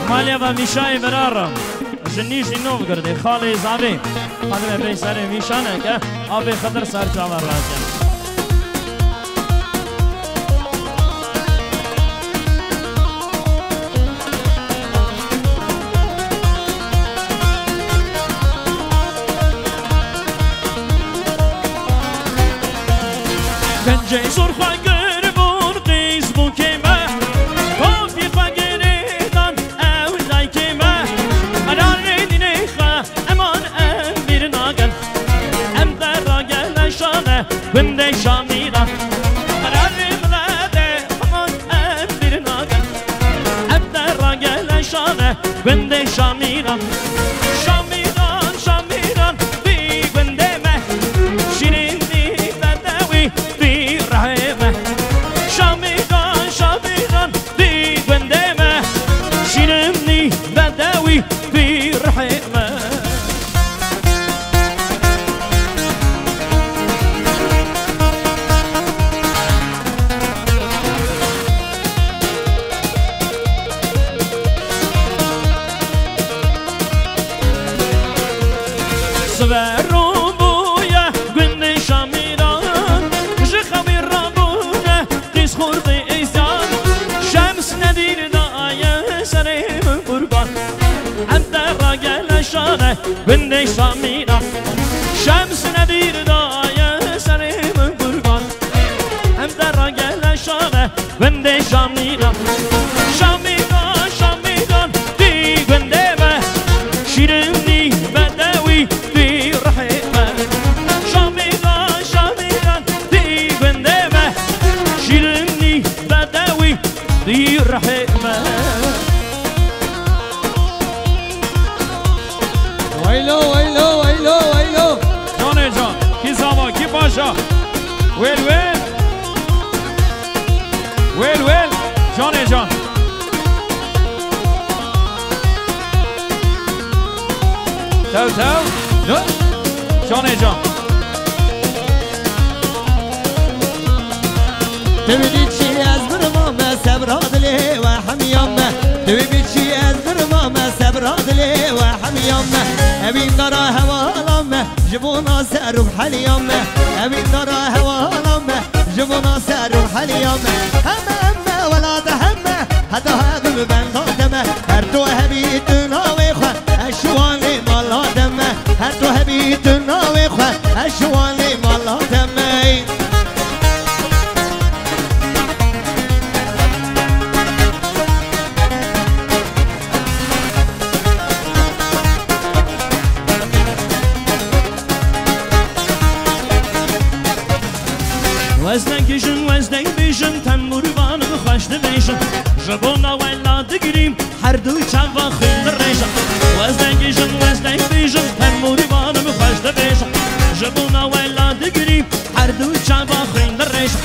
مالیا و میشای برارم جنیجی نو گرده خاله زاوی خاله بیساره میشانه که آب خطر سر جاور راجع گنجه سرخ گربون قیز بو که من کافی خواگریدان او دای که من مرار ریدینه خواه امان ام بیر ناگل ام در را گل شانه بنده شامیران مرار ریدلاده امان ام بیر ناگل ام در را گل شانه بنده شامیران شامیران شامیران بی بنده مه شیرین دی بدوی بی رحمه شامیران شامیران بی بنده مه شیرین دی بدوی بی رحمه سوارو بویا گنده شامیران جخوی رابونه قیس خورده ایزان شمس ندیر دایه سریم قربان ام در را گل شانه گنده شامیران شمس ندیر دایه سریم قربان ام در را گل شانه گنده شامیران شامیران شامیران دی گنده مه شیرین دی بدوی بی رحمه شامیران شامیران دی گنده مه شیرین دی بدوی بی رحمه ویلو ویلو ویلو ویلو جانه جان کی زاما کی پاشا ویل ویل ویل ویل جانه جان تو تو جانه جان تبدي شي أزبر ماما سبراد لي وحميامة تبدي شي أزبر ماما سبراد لي وحميامة أبي ترى هوالامة جبونا سأروح حليامة أبي ترى هوالامة جبونا سأروح حليامة هم ولا تهمة حتى هذا البنادمة هرتو هبيتنا ويخوة أشوالي مالا دمة هرتو هبيتنا ويخوة أشوالي مالا دمة وزن کشن وزن بیشن تنبور بانو خوش دبیشن جبونا ولا دگریم هر دو چوا خیل ریشن وزن کشن وزن بیشن تنبور بانو خوش دبیشن جبونا ولا دگریم هر دو چوا خیل ریشن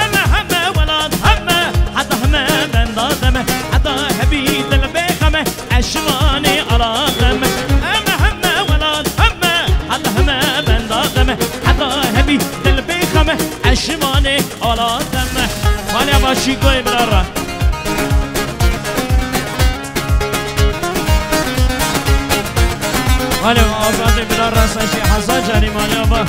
اما همه ولاد همه حتی همه بندادمه حتی هبی دل بخمه اشوانی آرادمه اما همه ولاد همه حتی همه بندادمه حتی هبی دل بخمه اشوانی آرادمه مالی باشی کوی براره مالی آزادی براره سشی حسا جاری مالی با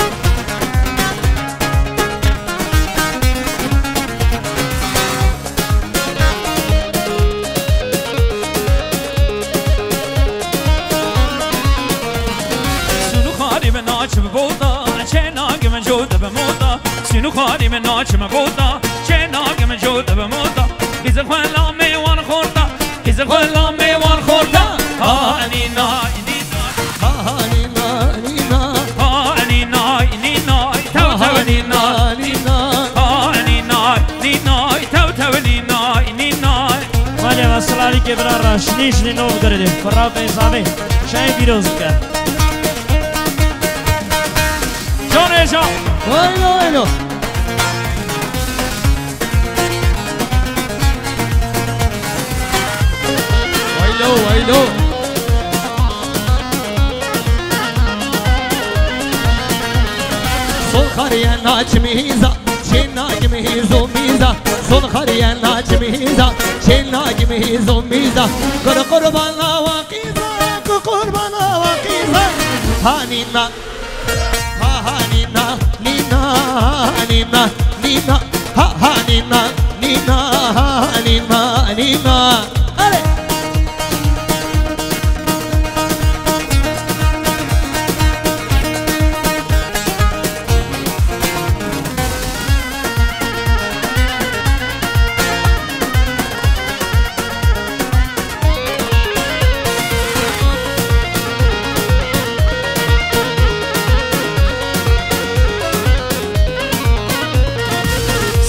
ناچم بودا چه ناگم جوده به مودا سینو خاری من ناچم بودا چه ناگم جوده به مودا کیز خلا میوان خوردا کیز خلا میوان خوردا آنینا آنینا آنینا آنینا آنینا تو تو آنینا آنینا آنینا تو تو آنینا آنینا مالی وصلالی که برای رشنیش نینو کردیم فرا پیزامی شای بیروز کرد جانه جان ویلو ویلو ویلو ویلو صل خاري ناچ ميزا چه ناگ ميزو ميزا صل خاريا ناجميزا شين ناجميزو ميزا قربانا وقيزا قربانا وقيزا هانينا هانينا نينا هانينا نينا هانينا نينا هانينا نينا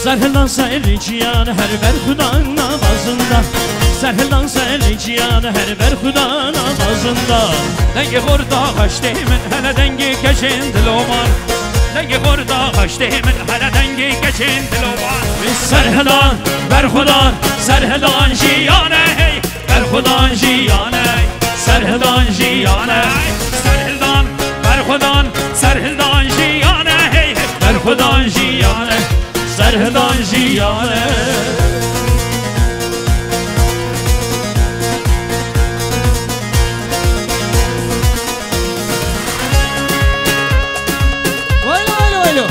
Serhilan sericiyan her ver Xuda namazında Serhilan sericiyan her ver Xuda namazında Dengi xorda qaştimin hele dengi keçin diloman Dengi xorda qaştimin hele dengi keçin diloman Serhilan ver Xudan Serhilan jiyane hey ver Xudan jiyane Serhilan jiyane Serhilan ver Xudan Serhilan jiyane hey ver Xudan jiyane Serhilan jiyane Vaylo vaylo vaylo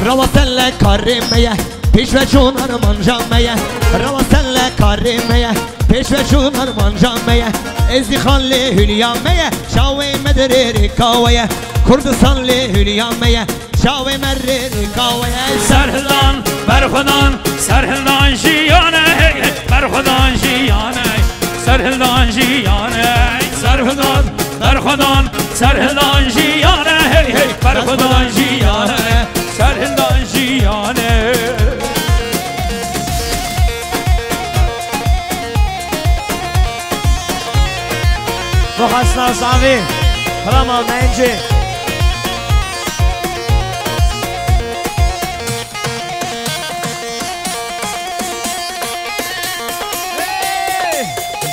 Ravaselle karimeye Peşve çunar manjameye Ravaselle karimeye Peşve çunar manjameye Ezdihanli hülyameye Şavi medriri kaveye Kurdistanlı hülyameye Şavi medriri kaveye Serhilan Berhudan Serhilan jiyane Berhudan jiyane Serhilan jiyane Serhilan Berhudan Serhilan jiyane Berhudan jiyane Serhilan jiyane Muhasna Sami Rama Menci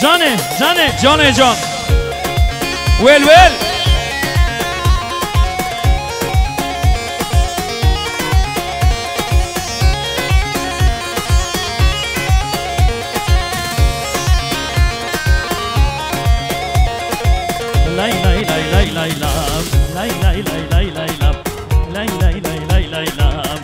Cane, cane, cane can Well, well Lay lay lay lay lay lam Lay lay lay lay lay lam Lay lay lay lay lay lam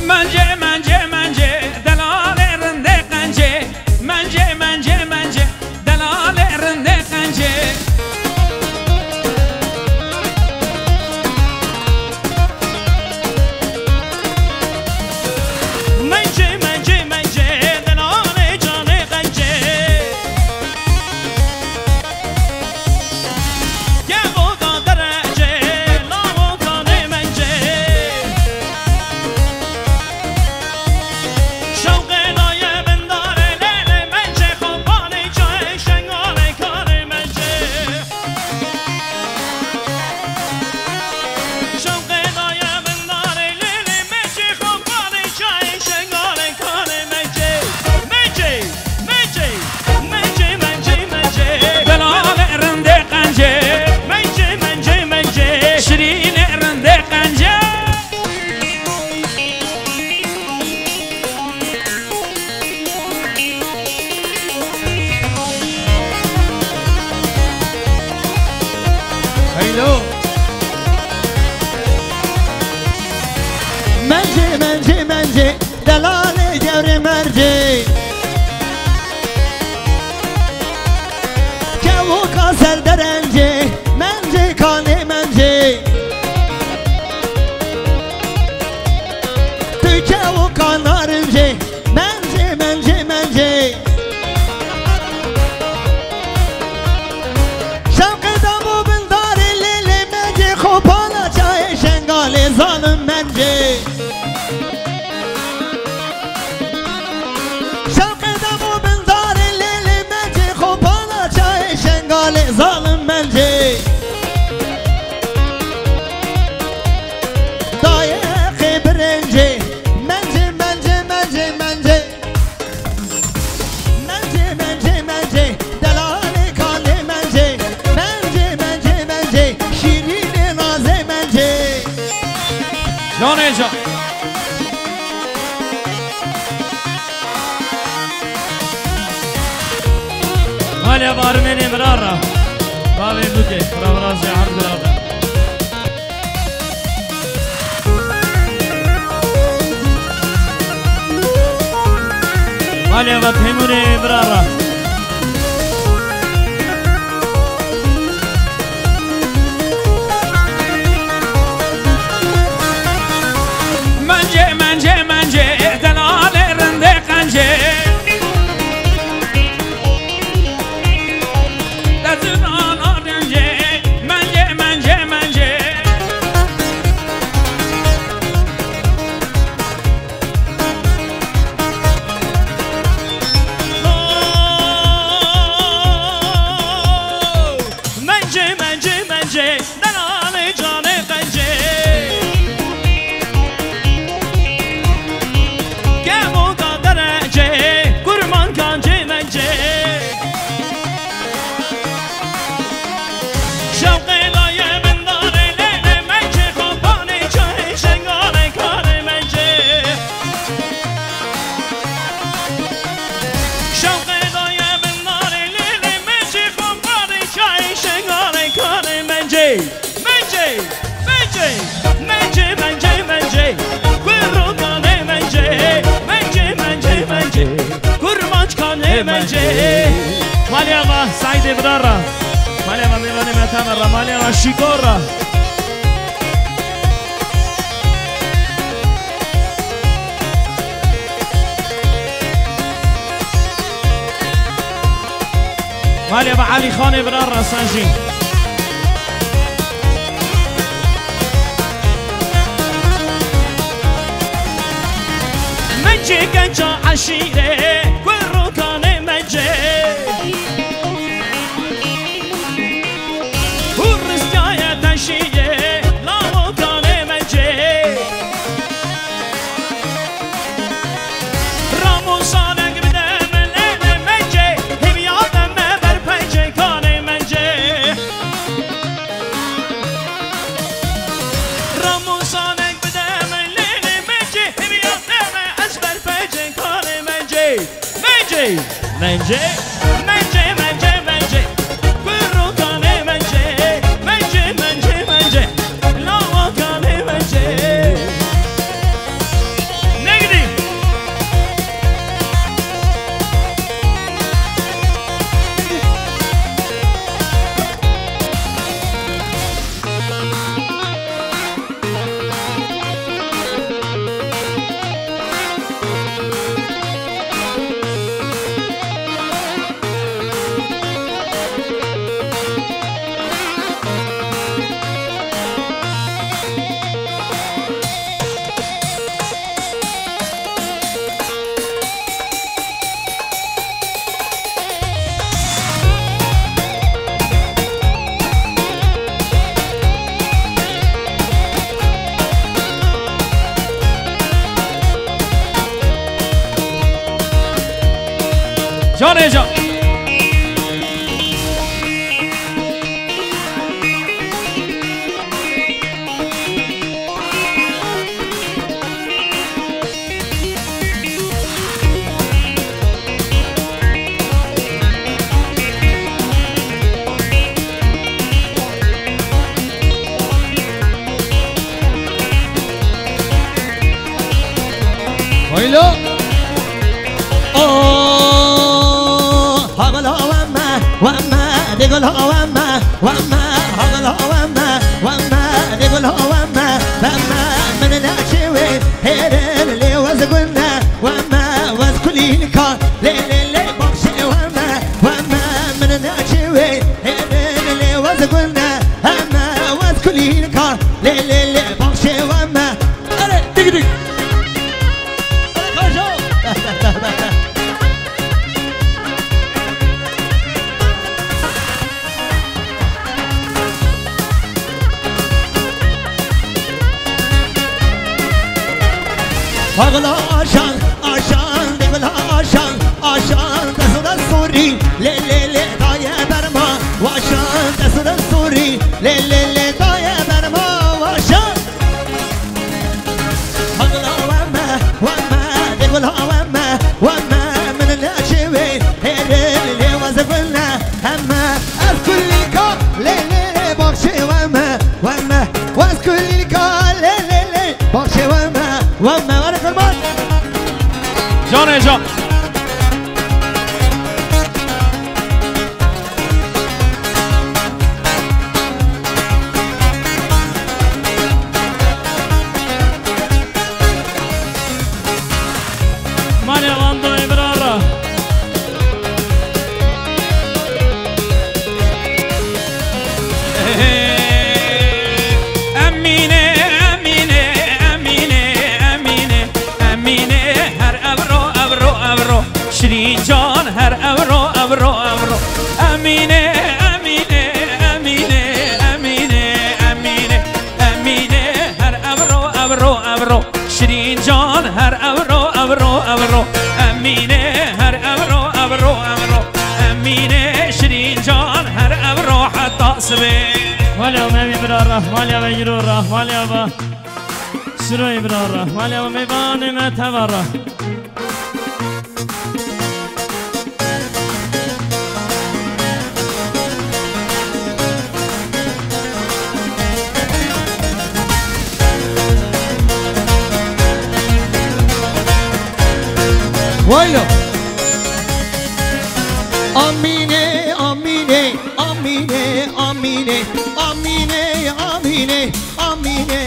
Mence mence mence delalerinde kence Mence mence mence delalerinde kence Mence mence mence delale cane kence Gel o derece la o cane mence Mence mence mence Delale cevri merci Kevuka serderence Mence kane mence Tu kevuka narınce Mence mence mence Şevkeda bu bindari lili mence Khopala çay şengale zalim mence مالیا بارمنی مرارا باوی بوده پروراز یا حرب دراده مالیا با پیمونی مرارا منجه دلال رنده قنجه دزدان آرنجه منجه دلال جان قنجه مالیا ما سعید برارا مالیا ما میوانی متامرا مالیا ما شیکورا مالیا با علی خان برارا سنجی منجي كنجا عشيرة كل ركان منجي والرزقايا تشية لا ركان منجي راموسانك بدم الليل منجي هم يعدم بربيجي كان منجي راموسانك بدم الليل منجي هم يعدم منجي كل ركان منجي لا ركان منجي نقدي جانه جان Oylo هغلا وما دقول وما هغلا وما دقول وما من ناشوي هير اللي وزقنا وما وزكلينك لي بخشي وما من ناشوي هير اللي وزقنا وما وزكلينك لي بخشي وما دق دق هغلا عشان دقلها عشان دسر السوري لي دايا برما وعشان دسر السوري لي دايا برما وعشان هغلا وما دقلها وما من الاشوي هير اللي وزقلنا جان جان مالی واندو ابرارا امینه امینه امینه امینه امینه هر ابرو ابرو ابرو شیرین جان هر ابرو ابرو ابرو امینه امینه امینه امینه امینه امینه هر ابرو ابرو ابرو شیرین جان هر ابرو ابرو ابرو امینه هر ابرو ابرو ابرو امینه شیرین جان هر ابرو حتی سبه مالیا می براره مالیا بگیراره مالیا با سروی براره مالیا می بانی متواره وایلو آمینه آمینه آمینه آمینه آمینه آمینه آمینه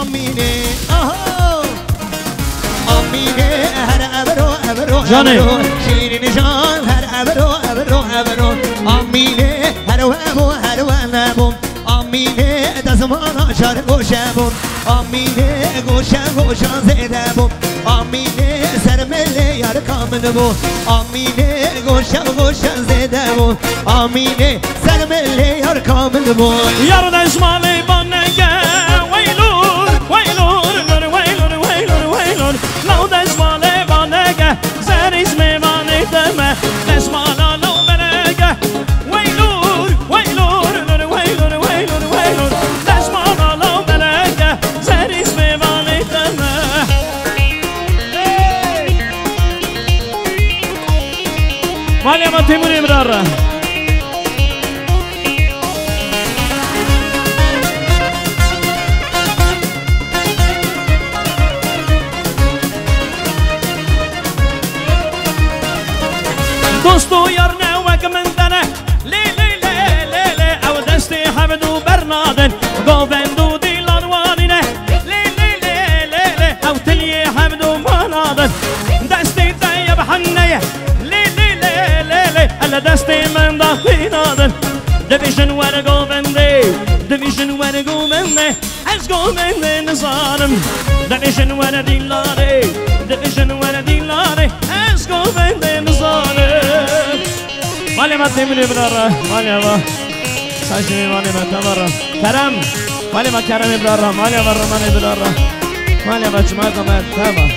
آمینه آها آمینه هر ابرو ابرو ابرو شیرین جان هر ابرو ابرو ابرو آمینه هر وابو هر وابو آمینه دزمان آشار گوشم آمینه گوشم گوشم زیدم آمینه سرمله یار کامل بو آمینه گوشم گوشم زیدم آمینه سرمله یار کامل بو یار دشمالی بانگه ویلور ویلور ویلور ویلور ویلور لو دشمالی بانگه زریز میمانی دمه دشمالا لو بنگه ویلور ویلور ویلور ویلور ویلور دشمالا لو بنگه زریز میمانی دمه مالی ما تیموری براره دوستو یار نوک من دنه لی لی لی لی لی او دستی حمدو برنادن گوبندو دیلان وانینه لی لی لی لی لی او تلی حمدو منادن دستی دیب حنیه لی لی لی لی لی الا دستی من دخینادن دبیشن ور گوبندی دبیشن ور گوبنده از گوبنده نزارم دبیشن ور دیلاره دبیشن ور دیلاره از گوبنده نزارم مالی ما تیمونی براره مالی ما ساشمی مالی ما تماره کرم مالی ما کرمی براره مالی ما رمانی براره مالی ما چمای کمه تمه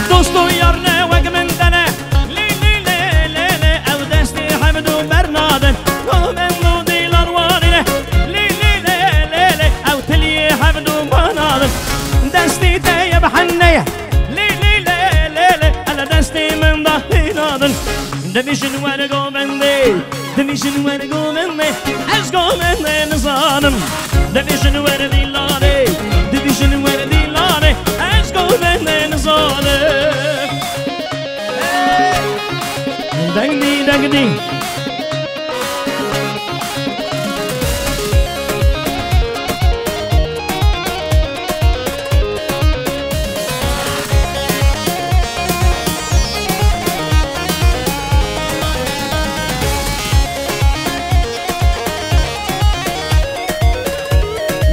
دوستو یار نه وگ من دنه لی لی لی لی لی او دستی حمدو برنادن گوبندو دیلار وارینه لی لی لی لی لی او تلی حمدو منادن دستی دیب حنیه لی لی لی لی لی الا دستی من دخینادن دمیشن ور گوبندی دمیشن ور گوبندی از گوبنده نزانم دمیشن ور دیلاره دمیشن ور دیلاره از گوبنده نزانم دگدی دگدی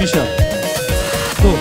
میشه تو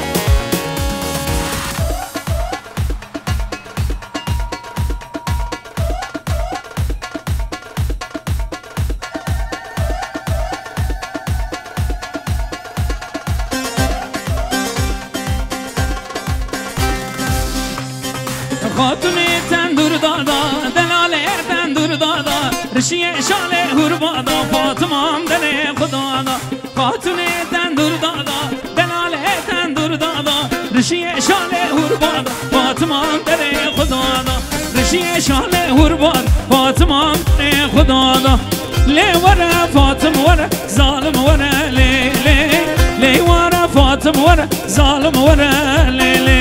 خاتونی تندور دادا دلاله تندور دادا رشی شاله هور بادا فاطمام دل خدا دا خاتونی تندور دادا دلاله تندور دادا رشی شاله هور بادا فاطمام دل خدا دا رشی شاله هور بادا فاطمام دل خدا دا لي ورا فاطم ورا ظالم ورا لي لي لي ورا فاطم ورا ظالم ورا لي لي